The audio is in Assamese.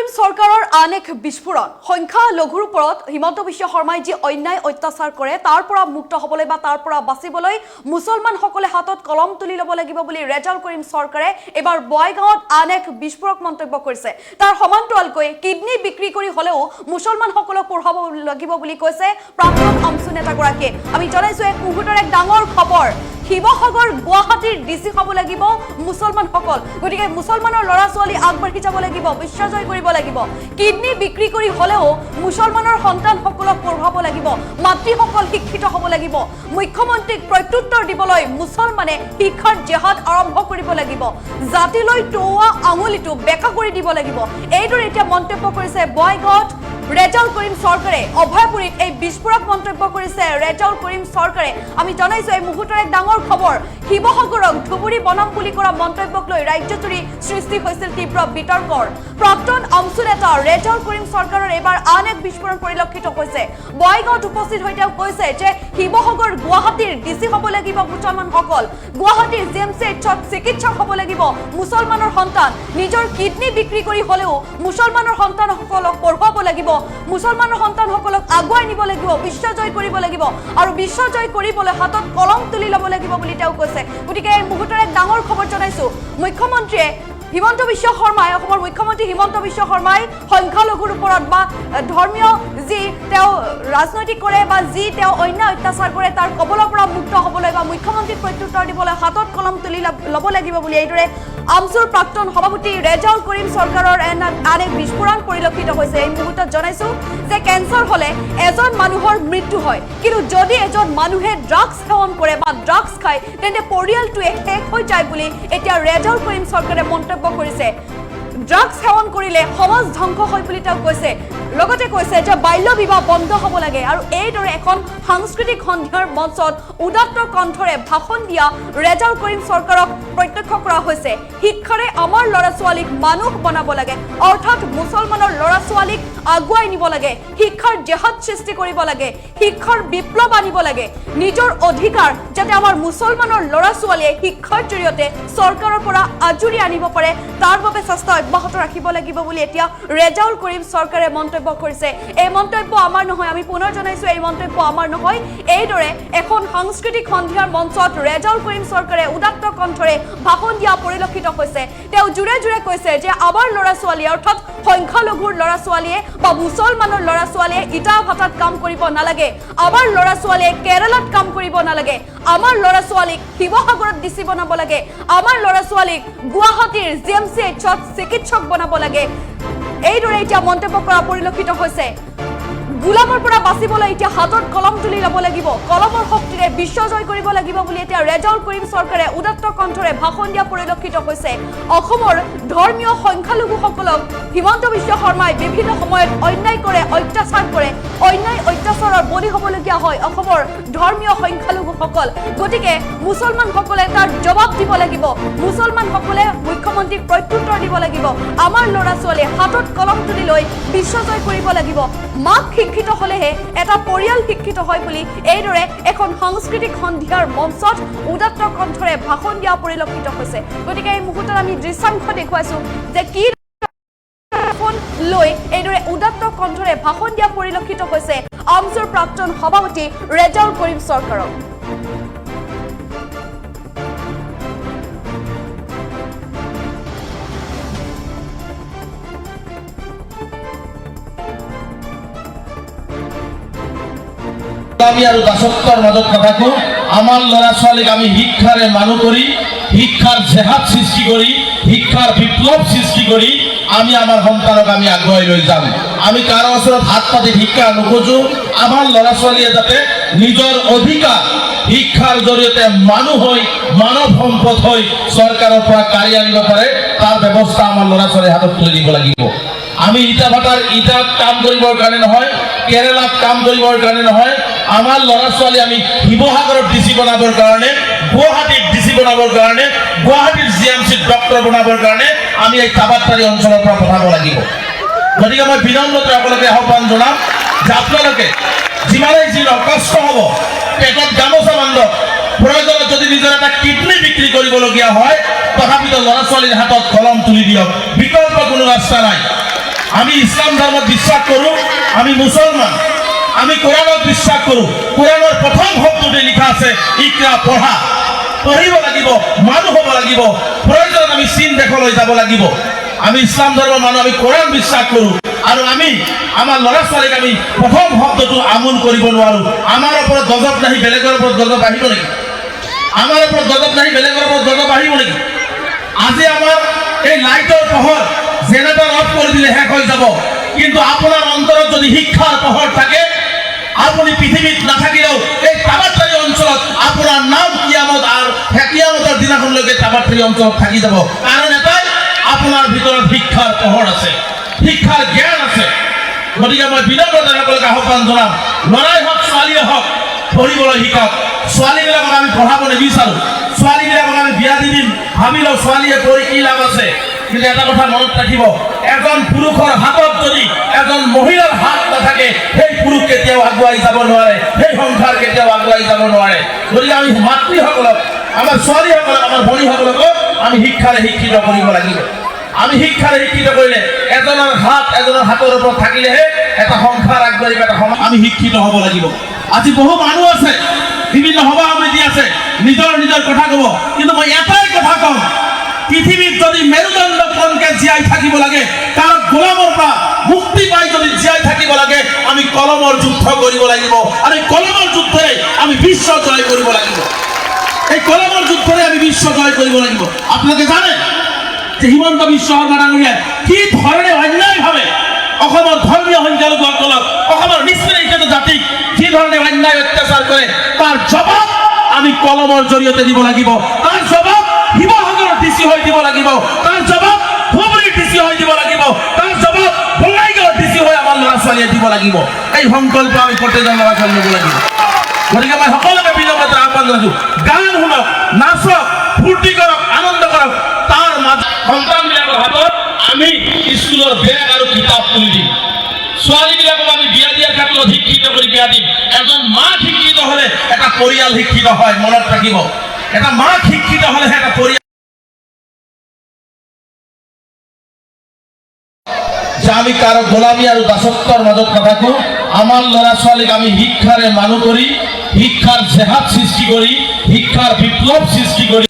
কৰিম চৰকাৰৰ আন এক বিস্ফোৰণ সংখ্যা লঘুৰ ওপৰত হিমন্ত বিশ্ব শৰ্মাই যি অন্যায় অত্যাচাৰ কৰে তাৰ পৰা মুক্ত হ'বলৈ বা তাৰ পৰা বাচিবলৈ মুছলমানসকলে হাতত কলম তুলি ল'ব লাগিব বুলি ৰেজাউল কৰিম চৰকাৰে এবাৰ বয়গাঁৱত আন এক বিস্ফোৰক মন্তব্য কৰিছে। তাৰ সমান্তৰালকৈ কিডনী বিক্ৰী কৰি হ'লেও মুছলমানসকলক পঢ়াব লাগিব বুলি কৈছে প্ৰাক্তন আমচু নেতাগৰাকীয়ে। আমি জনাইছো এক মুহূৰ্তৰ এক ডাঙৰ খবৰ শিৱসাগৰ গুৱাহাটীৰ ডিচি হ'ব লাগিব মুছলমানসকল। গতিকে মুছলমানৰ ল'ৰা ছোৱালী আগবাঢ়ি যাব লাগিব, বিশ্বজয় কৰিব লাগিব। কিডনী বিক্ৰী কৰি হ'লেও মুছলমানৰ সন্তানসকলক পঢ়াব লাগিব, মাতৃসকল শিক্ষিত হ'ব লাগিব। মুখ্যমন্ত্ৰীক প্ৰত্যুত্তৰ দিবলৈ মুছলমানে শিক্ষাৰ জেহাদ আৰম্ভ কৰিব লাগিব, জাতিলৈ টৌৱা আঙুলিটো বেকা কৰি দিব লাগিব। এইদৰে এতিয়া মন্তব্য কৰিছে বয়গাঁৱত ৰেজাউল কৰিম চৰকাৰে। অভয়পুৰীত এই বিস্ফোৰক মন্তব্য কৰিছে ৰেজাউল কৰিম চৰকাৰে। আমি জনাইছো এই মুহূৰ্তৰ এক ডাঙৰ খবৰ শিৱসাগৰক ধুবুৰী বনাম বুলি কৰা মন্তব্যক লৈ ৰাজ্যজুৰি সৃষ্টি হৈছিল তীব্ৰ বিতৰ্কৰ। প্ৰাক্তন আমচু নেতা ৰেজাউল কৰিম চৰকাৰৰ এবাৰ আন এক বিস্ফোৰণ পৰিলক্ষিত হৈছে। বয়গাঁৱত উপস্থিত হৈ তেওঁ কৈছে যে শিৱসাগৰ গুৱাহাটীৰ ডিচি হ'ব লাগিব মুছলমানসকল, গুৱাহাটীৰ জিএমচিএইচত চিকিৎসক হ'ব লাগিব মুছলমানৰ সন্তান। নিজৰ কিডনী বিক্ৰী কৰি হ'লেও মুছলমানৰ সন্তানসকলক পঢ়ুৱাব লাগিব, মুছলমানৰ সন্তানসকলক আগুৱাই নিব লাগিব, বিশ্বজয় কৰিব লাগিব আৰু বিশ্বজয় কৰিবলৈ হাতত কলম তুলি ল'ব লাগিব বুলি তেওঁ কৈছে। গতিকে এই মুহূৰ্তৰ এক ডাঙৰ খবৰ জনাইছো মুখ্যমন্ত্ৰীয়ে হিমন্ত বিশ্ব শৰ্মাই, অসমৰ মুখ্যমন্ত্ৰী হিমন্ত বিশ্ব শৰ্মাই সংখ্যালঘুৰ ওপৰত বা ধৰ্মীয় যি তেওঁ ৰাজনৈতিক কৰে বা যি তেওঁ অন্যায় অত্যাচাৰ কৰে তাৰ কবলৰ পৰা মুক্ত হ'বলৈ বা মুখ্যমন্ত্ৰীক প্ৰত্যুত্তৰ দিবলৈ হাতত কলম তুলি ল'ব লাগিব বুলি এইদৰে আমচুৰ প্ৰাক্তন সভাপতি ৰেজাউল কৰিম চৰকাৰৰ আন এক বিস্ফোৰণ পৰিলক্ষিত হৈছে। এই মুহূৰ্তত জনাইছো যে কেঞ্চাৰ হ'লে এজন মানুহৰ মৃত্যু হয়, কিন্তু যদি এজন মানুহে ড্ৰাগছ সেৱন কৰে বা ড্ৰাগছ খায় তেন্তে পৰিয়ালটোৱে শেষ হৈ যায় বুলি এতিয়া ৰেজাউল কৰিম চৰকাৰে মন্তব্য কৰিছে। ড্ৰাগছ সেৱন কৰিলে সমাজ ধ্বংস হয় বুলি তেওঁ কৈছে। লগতে কৈছে যে বাল্য বিবাহ বন্ধ হ'ব লাগে আৰু এইদৰে এখন সাংস্কৃতিক সন্ধিয়াৰ মঞ্চত উদাত্ত কণ্ঠৰে ভাষণ দিয়া ৰেজাউল কৰিম চৰকাৰক প্ৰত্যক্ষ কৰা হৈছে। শিক্ষাৰে আমাৰ ল'ৰা ছোৱালীক মানুহ বনাব লাগে, অৰ্থাৎ মুছলমানৰ ল'ৰা ছোৱালীক আগুৱাই নিব লাগে, শিক্ষাৰ জেহাদ সৃষ্টি কৰিব লাগে, শিক্ষাৰ বিপ্লৱ আনিব লাগে। নিজৰ অধিকাৰ যাতে আমাৰ মুছলমানৰ ল'ৰা ছোৱালীয়ে শিক্ষাৰ জৰিয়তে চৰকাৰৰ পৰা আজৰি আনিব পাৰে তাৰ বাবে চেষ্টা অব্যাহত ৰাখিব লাগিব বুলি এতিয়া ৰেজাউল কৰিম চৰকাৰে মন্তব্য কৰিছে। এই মন্তব্য আমাৰ নহয়, আমি পুনৰ জনাইছো এই মন্তব্য আমাৰ নহয়। এইদৰে এখন সাংস্কৃতিক সন্ধিয়াৰ মঞ্চত ৰেজাউল কৰিম চৰকাৰে উদাত্ত কণ্ঠৰে ভাষণ দিয়া পৰিলক্ষিত হৈছে। তেওঁ জোৰে জোৰে কৈছে যে আমাৰ ল'ৰা ছোৱালী অৰ্থাৎ সংখ্যালঘুৰ ল'ৰা ছোৱালীয়ে বা মুছলমানৰ ল'ৰা ছোৱালীয়ে ইটা ভাটাত কাম কৰিব নালাগে, আমাৰ ল'ৰা ছোৱালীয়ে কেৰালাত কাম কৰিব নালাগে, আমাৰ ল'ৰা ছোৱালীক শিৱসাগৰত ডিচি বনাব লাগে, আমাৰ ল'ৰা ছোৱালীক গুৱাহাটীৰ জিএমচিএইচত চিকিৎসক বনাব লাগে। এইদৰে এতিয়া মন্তব্য কৰা পৰিলক্ষিত হৈছে। গোলামৰ পৰা বাচিবলৈ এতিয়া হাতত কলম তুলি ল'ব লাগিব, কলমৰ শক্তিৰে বিশ্বজয় কৰিব লাগিব বুলি এতিয়া ৰেজাউল কৰিম চৰকাৰে উদাত্ত কণ্ঠৰে ভাষণ দিয়া পৰিলক্ষিত হৈছে। অসমৰ ধৰ্মীয় সংখ্যালঘুসকলক হিমন্ত বিশ্ব শৰ্মাই বিভিন্ন সময়ত অন্যায় কৰে, অত্যাচাৰ কৰে, অন্যায় অত্যাচাৰৰ বলি হ'বলগীয়া হয় অসমৰ ধৰ্মীয় সংখ্যালঘুসকল। গতিকে মুছলমানসকলে তাৰ জবাব দিব লাগিব, মুছলমানসকলে মুখ্যমন্ত্ৰীক প্ৰত্যুত্তৰ দিব লাগিব। আমাৰ ল'ৰা ছোৱালীয়ে হাতত কলম তুলি লৈ বিশ্বজয় কৰিব লাগিব। মাক শিক্ষিত হ'লেহে এটা পৰিয়াল শিক্ষিত হয় বুলি এইদৰে এখন সাংস্কৃতিক সন্ধিয়াৰ মঞ্চত উদাত্ত কণ্ঠৰে ভাষণ দিয়া পৰিলক্ষিত হৈছে। গতিকে এই মুহূৰ্তত আমি দৃশ্যাংশ দেখুৱাইছো যে কি লৈ এইদৰে উদাত্ত কণ্ঠৰে ভাষণ দিয়া পৰিলক্ষিত হৈছে আমচুৰ প্ৰাক্তন সভাপতি ৰেজাউল কৰিম চৰকাৰক। আমি আৰু দাসত্বৰ মাজত নাথাকো, আমাৰ ল'ৰা ছোৱালীক আমি শিক্ষাৰে মানুহ কৰি, শিক্ষাৰ জেহাদ সৃষ্টি কৰি, শিক্ষাৰ বিপ্লৱ সৃষ্টি কৰি আমি আমাৰ সন্তানক আমি আগুৱাই লৈ যাম। আমি কাৰো ওচৰত হাত পাতি শিক্ষা নোখোজো। আমাৰ ল'ৰা ছোৱালীয়ে যাতে নিজৰ অধিকাৰ শিক্ষাৰ জৰিয়তে মানুহ হৈ, মানৱ সম্পদ হৈ চৰকাৰৰ পৰা কাঢ়ি আনিব পাৰে তাৰ ব্যৱস্থা আমাৰ ল'ৰা ছোৱালীৰ হাতত তুলি দিব লাগিব। আমি ইটা ভাটাৰ ইটাত কাম কৰিবৰ কাৰণে নহয়, কেৰালাত কাম কৰিবৰ কাৰণে নহয়, আমাৰ ল'ৰা ছোৱালী আমি শিৱসাগৰত ডিচি বনাবৰ কাৰণে, গুৱাহাটীত ডিচি বনাবৰ কাৰণে, গুৱাহাটীৰ জিএমচিত ডক্টৰ বনাবৰ কাৰণে আমি এই কাবাট্টাৰী অঞ্চলৰ পৰা পঠাব লাগিব। গতিকে মই বিনম্ৰতাৰে আপোনালোকে আহ্বান জনাম যে আপোনালোকে যিমানেই যি কষ্ট হ'ব, পেটত গামোচা বান্ধক, প্ৰয়োজনত যদি নিজৰ এটা কিডনী বিক্ৰী কৰিবলগীয়া হয় তথাপিতো ল'ৰা ছোৱালীৰ হাতত কলম তুলি দিয়ক, বিকল্প কোনো ৰাস্তা নাই। আমি ইসলাম ধৰ্মত বিশ্বাস কৰোঁ, আমি মুছলমান, আমি কোৰআনত বিশ্বাস কৰোঁ। কোৰআনৰ প্ৰথম শব্দতে লিখা আছে ইকৰা, পঢ়া, পঢ়িব লাগিব, মানুহ হ'ব লাগিব, প্ৰয়োজন আমি চীন দেশলৈ যাব লাগিব। আমি ইসলাম ধৰ্মৰ মানুহ, আমি কোৰআন বিশ্বাস কৰোঁ আৰু আমি আমাৰ ল'ৰা ছোৱালীক আমি প্ৰথম শব্দটো আমোল কৰিব নোৱাৰোঁ। আমাৰ ওপৰত গজব নাহি বেলেগৰ ওপৰত গজব আহিব নেকি? আমাৰ ওপৰত গজব নাহি বেলেগৰ ওপৰত গজব আহিব নেকি? আজি আমাৰ এই লাইটৰ পোহৰ জেনেৰেটৰ অফ কৰি দিলে শেষ হৈ যাব, কিন্তু আপোনাৰ অন্তৰত যদি শিক্ষাৰ পোহৰ থাকে, আপুনি পৃথিৱীত নাথাকিলেও এই তাবাতৰি অঞ্চলত আপোনাৰ নাম কিয়ামত আৰু কিয়ামতৰ দিনাখনলৈকে তাবাতৰি অঞ্চলত থাকি যাব। কাৰণ এটাই, আপোনাৰ ভিতৰত শিক্ষাৰ পোহৰ আছে, শিক্ষাৰ জ্ঞান আছে। গতিকে মই বিনম্ৰতাৰে সকলোকে আহ্বান জনাম, ল'ৰাই হওক ছোৱালীয়ে হওক, পঢ়িবলৈ শিকক। ছোৱালীবিলাকক আমি পঢ়াব নিবিচাৰোঁ, ছোৱালীবিলাকক আমি বিয়া দি দিম ভাবি লওঁ, ছোৱালীয়ে পঢ়ি কি লাভ আছে। কিন্তু এটা কথা মনত ৰাখিব, এজন পুৰুষৰ হাতত যদি এজন মহিলাৰ হাত নাথাকে, সেই পুৰুষ কেতিয়াও আগুৱাই যাব নোৱাৰে, সেই সংসাৰ কেতিয়াও আগুৱাই যাব নোৱাৰে। গতিকে আমি মাতৃসকলক, আমাৰ ছোৱালীসকলক, আমাৰ ভনীসকলকো আমি শিক্ষাৰে শিক্ষিত কৰিব লাগিব। আমি শিক্ষাৰে শিক্ষিত কৰিলে এজনৰ হাতৰ ওপৰত থাকিলেহে এটা সংসাৰ আগবাঢ়িব, এটা সমাজ। আমি শিক্ষিত হ'ব লাগিব। আজি বহু মানুহ আছে, বিভিন্ন সভা সমিতি আছে, নিজৰ নিজৰ কথা ক'ব, কিন্তু মই এটাই কথা ক'ম, পৃথিৱীত যদি মেৰুদণ্ডপণকে জীয়াই থাকিব লাগে, তাৰ গোলামৰ পৰা মুক্তি পাই যদি জীয়াই থাকিব লাগে, আমি কলমৰ যুদ্ধ কৰিব লাগিব। আৰু এই কলমৰ যুদ্ধৰে আমি বিশ্ব জয় কৰিব লাগিব। এই কলমৰ যুদ্ধৰে আমি বিশ্ব জয় কৰিব লাগিব। আপোনালোকে জানে যে হিমন্ত বিশ্ব শৰ্মা ডাঙৰীয়াই কি ধৰণে অন্যায়ভাৱে অসমৰ ধৰ্মীয় সংখ্যালঘুসকলক, অসমৰ নিষ্পেষিত জাতিক যি ধৰণে অন্যায় অত্যাচাৰ কৰে, তাৰ জবাব আমি কলমৰ জৰিয়তে দিব লাগিব। তাৰ জবাব শিৱসাগৰৰ ডিচি হৈ দিব লাগিব, তাৰ জবাব ধুবুৰীৰ ডিচি হৈ দিব লাগিব, তাৰ জবাব বঙাইগাঁৱৰ ডিচি হৈ আমাৰ ল'ৰা ছোৱালীয়ে দিব লাগিব। এই সংকল্প আমি প্ৰত্যেকজন ল'ৰা ছোৱালী ল'ব লাগিব। গতিকে মই সকলোকে বিনম্ৰতাৰে আহ্বান জনাইছোঁ, গান শুনক, নাচক, ফূৰ্তি কৰক, আনন্দ কৰক, তাৰ মাজত সন্তানবিলাকৰ হাতত আমি স্কুলৰ বেগ আৰু কিতাপ তুলি দিম। ছোৱালীবিলাকক আমি বিয়া দিয়াৰ ক্ষেত্ৰত শিক্ষিত কৰি বিয়া দিম। এজন মাক শিক্ষিত হ'লে এটা পৰিয়াল শিক্ষিত হয়, মনত ৰাখিব। এটা মাক শিক্ষিত হ'লেহে এটা পৰিয়াল। যে আমি কাৰো গোলামী আৰু দাসত্বৰ মাজত নাথাকোঁ, আমাৰ ল'ৰা ছোৱালীক আমি শিক্ষাৰে মানুহ কৰি, শিক্ষাৰ জেহাদ সৃষ্টি কৰি, শিক্ষাৰ বিপ্লৱ সৃষ্টি কৰি